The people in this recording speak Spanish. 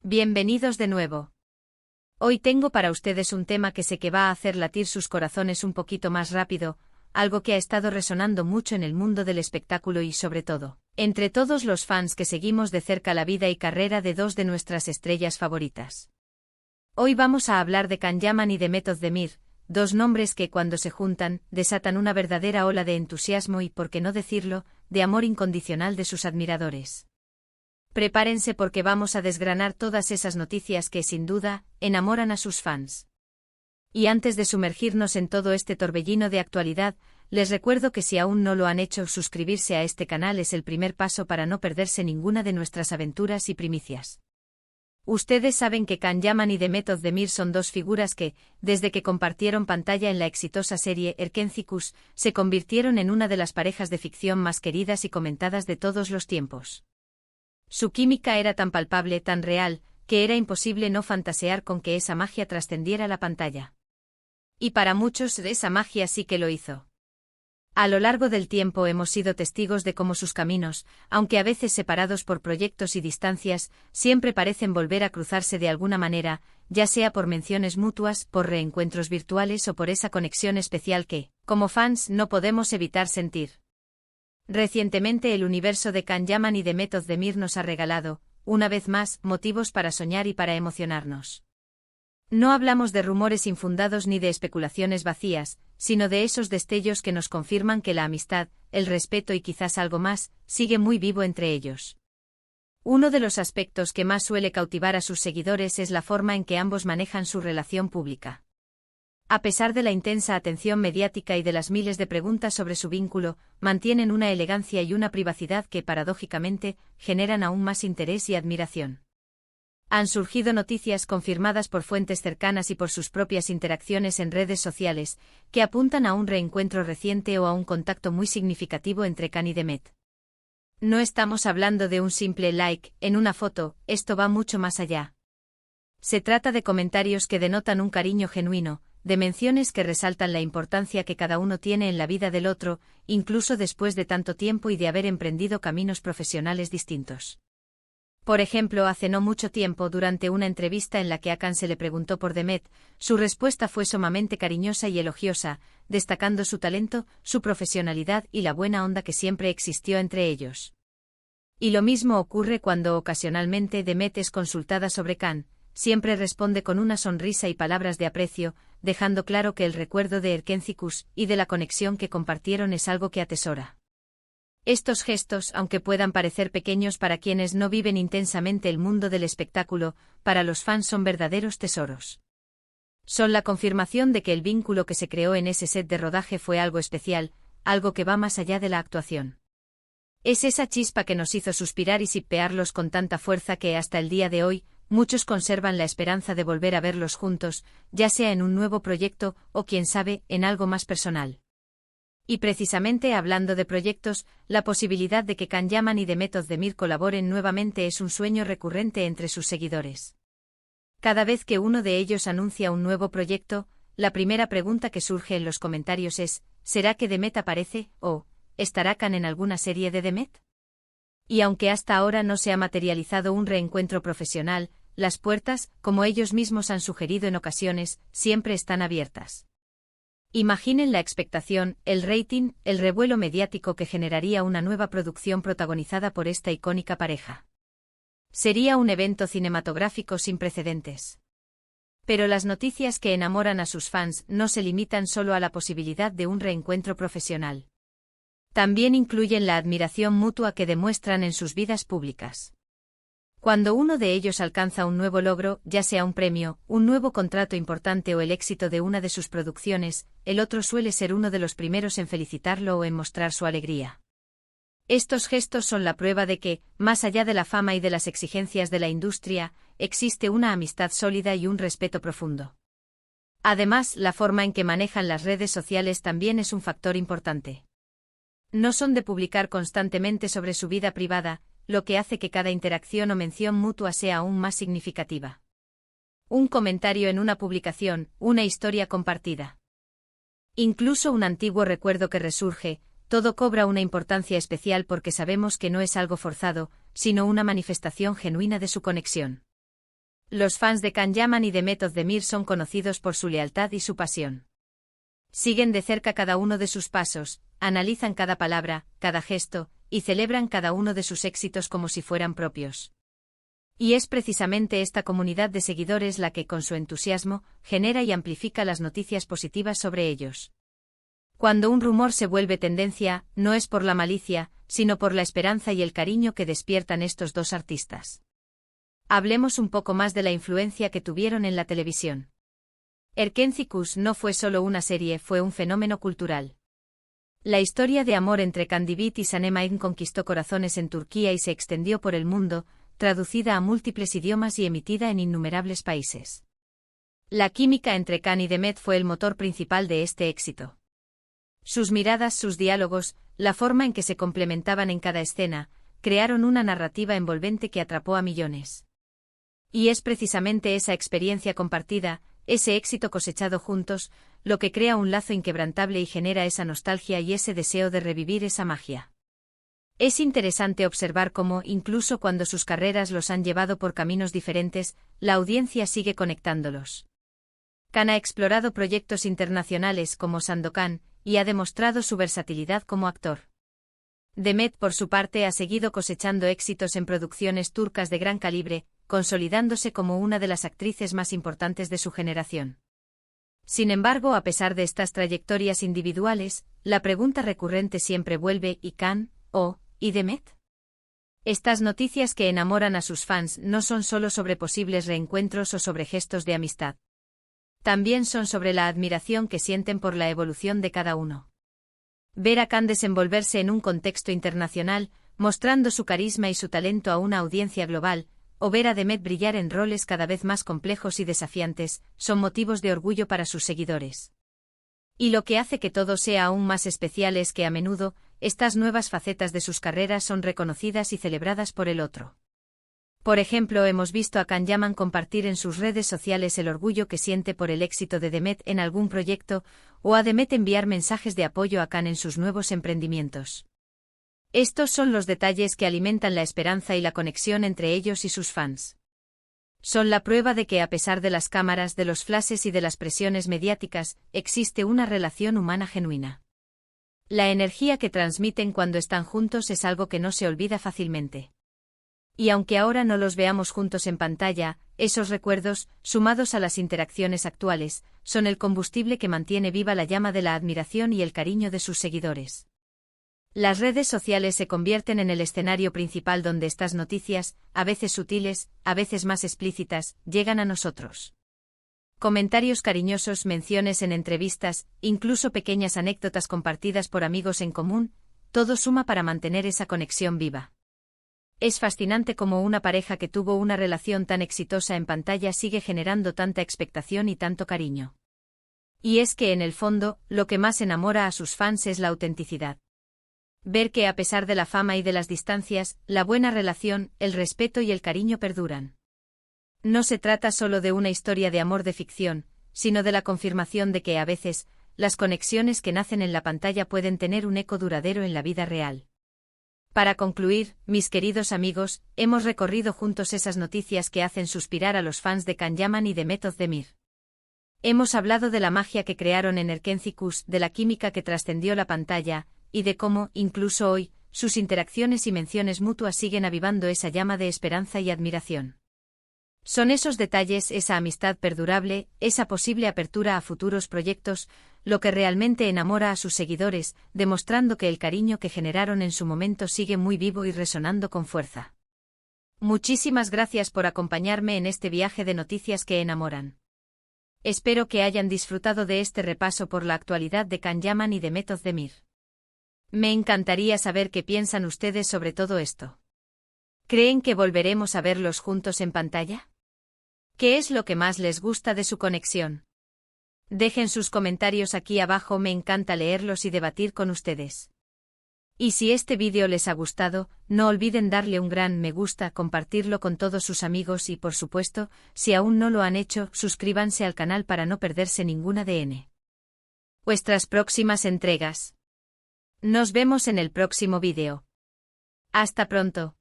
Bienvenidos de nuevo. Hoy tengo para ustedes un tema que sé que va a hacer latir sus corazones un poquito más rápido, algo que ha estado resonando mucho en el mundo del espectáculo y sobre todo, entre todos los fans que seguimos de cerca la vida y carrera de dos de nuestras estrellas favoritas. Hoy vamos a hablar de Can Yaman y de Meth Özdemir, dos nombres que cuando se juntan, desatan una verdadera ola de entusiasmo y, por qué no decirlo, de amor incondicional de sus admiradores. Prepárense porque vamos a desgranar todas esas noticias que, sin duda, enamoran a sus fans. Y antes de sumergirnos en todo este torbellino de actualidad, les recuerdo que si aún no lo han hecho, suscribirse a este canal es el primer paso para no perderse ninguna de nuestras aventuras y primicias. Ustedes saben que Can Yaman y Meth Özdemir son dos figuras que, desde que compartieron pantalla en la exitosa serie Erkenzikuş, se convirtieron en una de las parejas de ficción más queridas y comentadas de todos los tiempos. Su química era tan palpable, tan real, que era imposible no fantasear con que esa magia trascendiera la pantalla. Y para muchos esa magia sí que lo hizo. A lo largo del tiempo hemos sido testigos de cómo sus caminos, aunque a veces separados por proyectos y distancias, siempre parecen volver a cruzarse de alguna manera, ya sea por menciones mutuas, por reencuentros virtuales o por esa conexión especial que, como fans, no podemos evitar sentir. Recientemente el universo de Can Yaman y Meth Özdemir nos ha regalado, una vez más, motivos para soñar y para emocionarnos. No hablamos de rumores infundados ni de especulaciones vacías, sino de esos destellos que nos confirman que la amistad, el respeto y quizás algo más, sigue muy vivo entre ellos. Uno de los aspectos que más suele cautivar a sus seguidores es la forma en que ambos manejan su relación pública. A pesar de la intensa atención mediática y de las miles de preguntas sobre su vínculo, mantienen una elegancia y una privacidad que, paradójicamente, generan aún más interés y admiración. Han surgido noticias confirmadas por fuentes cercanas y por sus propias interacciones en redes sociales, que apuntan a un reencuentro reciente o a un contacto muy significativo entre Can y Meth. No estamos hablando de un simple like en una foto, esto va mucho más allá. Se trata de comentarios que denotan un cariño genuino, de menciones que resaltan la importancia que cada uno tiene en la vida del otro, incluso después de tanto tiempo y de haber emprendido caminos profesionales distintos. Por ejemplo, hace no mucho tiempo, durante una entrevista en la que a Can se le preguntó por Meth, su respuesta fue sumamente cariñosa y elogiosa, destacando su talento, su profesionalidad y la buena onda que siempre existió entre ellos. Y lo mismo ocurre cuando ocasionalmente Meth es consultada sobre Can. Siempre responde con una sonrisa y palabras de aprecio, dejando claro que el recuerdo de Erkenzikuş y de la conexión que compartieron es algo que atesora. Estos gestos, aunque puedan parecer pequeños para quienes no viven intensamente el mundo del espectáculo, para los fans son verdaderos tesoros. Son la confirmación de que el vínculo que se creó en ese set de rodaje fue algo especial, algo que va más allá de la actuación. Es esa chispa que nos hizo suspirar y sippearlos con tanta fuerza que hasta el día de hoy, muchos conservan la esperanza de volver a verlos juntos, ya sea en un nuevo proyecto o, quién sabe, en algo más personal. Y precisamente hablando de proyectos, la posibilidad de que Can Yaman y Meth Özdemir colaboren nuevamente es un sueño recurrente entre sus seguidores. Cada vez que uno de ellos anuncia un nuevo proyecto, la primera pregunta que surge en los comentarios es: ¿será que Meth aparece? ¿O estará Can en alguna serie de Meth? Y aunque hasta ahora no se ha materializado un reencuentro profesional, las puertas, como ellos mismos han sugerido en ocasiones, siempre están abiertas. Imaginen la expectación, el rating, el revuelo mediático que generaría una nueva producción protagonizada por esta icónica pareja. Sería un evento cinematográfico sin precedentes. Pero las noticias que enamoran a sus fans no se limitan solo a la posibilidad de un reencuentro profesional. También incluyen la admiración mutua que demuestran en sus vidas públicas. Cuando uno de ellos alcanza un nuevo logro, ya sea un premio, un nuevo contrato importante o el éxito de una de sus producciones, el otro suele ser uno de los primeros en felicitarlo o en mostrar su alegría. Estos gestos son la prueba de que, más allá de la fama y de las exigencias de la industria, existe una amistad sólida y un respeto profundo. Además, la forma en que manejan las redes sociales también es un factor importante. No son de publicar constantemente sobre su vida privada, lo que hace que cada interacción o mención mutua sea aún más significativa. Un comentario en una publicación, una historia compartida. Incluso un antiguo recuerdo que resurge, todo cobra una importancia especial porque sabemos que no es algo forzado, sino una manifestación genuina de su conexión. Los fans de Can Yaman y de Method Demir son conocidos por su lealtad y su pasión. Siguen de cerca cada uno de sus pasos, analizan cada palabra, cada gesto, y celebran cada uno de sus éxitos como si fueran propios. Y es precisamente esta comunidad de seguidores la que, con su entusiasmo, genera y amplifica las noticias positivas sobre ellos. Cuando un rumor se vuelve tendencia, no es por la malicia, sino por la esperanza y el cariño que despiertan estos dos artistas. Hablemos un poco más de la influencia que tuvieron en la televisión. Erkenci no fue solo una serie, fue un fenómeno cultural. La historia de amor entre Candivit y Sanem Aydin conquistó corazones en Turquía y se extendió por el mundo, traducida a múltiples idiomas y emitida en innumerables países. La química entre Can y Demet fue el motor principal de este éxito. Sus miradas, sus diálogos, la forma en que se complementaban en cada escena, crearon una narrativa envolvente que atrapó a millones. Y es precisamente esa experiencia compartida, ese éxito cosechado juntos, lo que crea un lazo inquebrantable y genera esa nostalgia y ese deseo de revivir esa magia. Es interesante observar cómo, incluso cuando sus carreras los han llevado por caminos diferentes, la audiencia sigue conectándolos. Can ha explorado proyectos internacionales como Sandokan, y ha demostrado su versatilidad como actor. Demet, por su parte, ha seguido cosechando éxitos en producciones turcas de gran calibre, consolidándose como una de las actrices más importantes de su generación. Sin embargo, a pesar de estas trayectorias individuales, la pregunta recurrente siempre vuelve: ¿y Can, y Demet? Estas noticias que enamoran a sus fans no son solo sobre posibles reencuentros o sobre gestos de amistad. También son sobre la admiración que sienten por la evolución de cada uno. Ver a Can desenvolverse en un contexto internacional, mostrando su carisma y su talento a una audiencia global, o ver a Demet brillar en roles cada vez más complejos y desafiantes, son motivos de orgullo para sus seguidores. Y lo que hace que todo sea aún más especial es que a menudo, estas nuevas facetas de sus carreras son reconocidas y celebradas por el otro. Por ejemplo, hemos visto a Can Yaman compartir en sus redes sociales el orgullo que siente por el éxito de Demet en algún proyecto, o a Demet enviar mensajes de apoyo a Can en sus nuevos emprendimientos. Estos son los detalles que alimentan la esperanza y la conexión entre ellos y sus fans. Son la prueba de que, a pesar de las cámaras, de los flashes y de las presiones mediáticas, existe una relación humana genuina. La energía que transmiten cuando están juntos es algo que no se olvida fácilmente. Y aunque ahora no los veamos juntos en pantalla, esos recuerdos, sumados a las interacciones actuales, son el combustible que mantiene viva la llama de la admiración y el cariño de sus seguidores. Las redes sociales se convierten en el escenario principal donde estas noticias, a veces sutiles, a veces más explícitas, llegan a nosotros. Comentarios cariñosos, menciones en entrevistas, incluso pequeñas anécdotas compartidas por amigos en común, todo suma para mantener esa conexión viva. Es fascinante cómo una pareja que tuvo una relación tan exitosa en pantalla sigue generando tanta expectación y tanto cariño. Y es que en el fondo, lo que más enamora a sus fans es la autenticidad. Ver que a pesar de la fama y de las distancias, la buena relación, el respeto y el cariño perduran. No se trata solo de una historia de amor de ficción, sino de la confirmación de que a veces, las conexiones que nacen en la pantalla pueden tener un eco duradero en la vida real. Para concluir, mis queridos amigos, hemos recorrido juntos esas noticias que hacen suspirar a los fans de Can Yaman y de Method Demir. Hemos hablado de la magia que crearon en Erkenci, de la química que trascendió la pantalla, y de cómo, incluso hoy, sus interacciones y menciones mutuas siguen avivando esa llama de esperanza y admiración. Son esos detalles, esa amistad perdurable, esa posible apertura a futuros proyectos, lo que realmente enamora a sus seguidores, demostrando que el cariño que generaron en su momento sigue muy vivo y resonando con fuerza. Muchísimas gracias por acompañarme en este viaje de noticias que enamoran. Espero que hayan disfrutado de este repaso por la actualidad de Can Yaman y de Method Demir. Me encantaría saber qué piensan ustedes sobre todo esto. ¿Creen que volveremos a verlos juntos en pantalla? ¿Qué es lo que más les gusta de su conexión? Dejen sus comentarios aquí abajo, me encanta leerlos y debatir con ustedes. Y si este vídeo les ha gustado, no olviden darle un gran me gusta, compartirlo con todos sus amigos y, por supuesto, si aún no lo han hecho, suscríbanse al canal para no perderse ninguna de nuestras próximas entregas. Nos vemos en el próximo vídeo. Hasta pronto.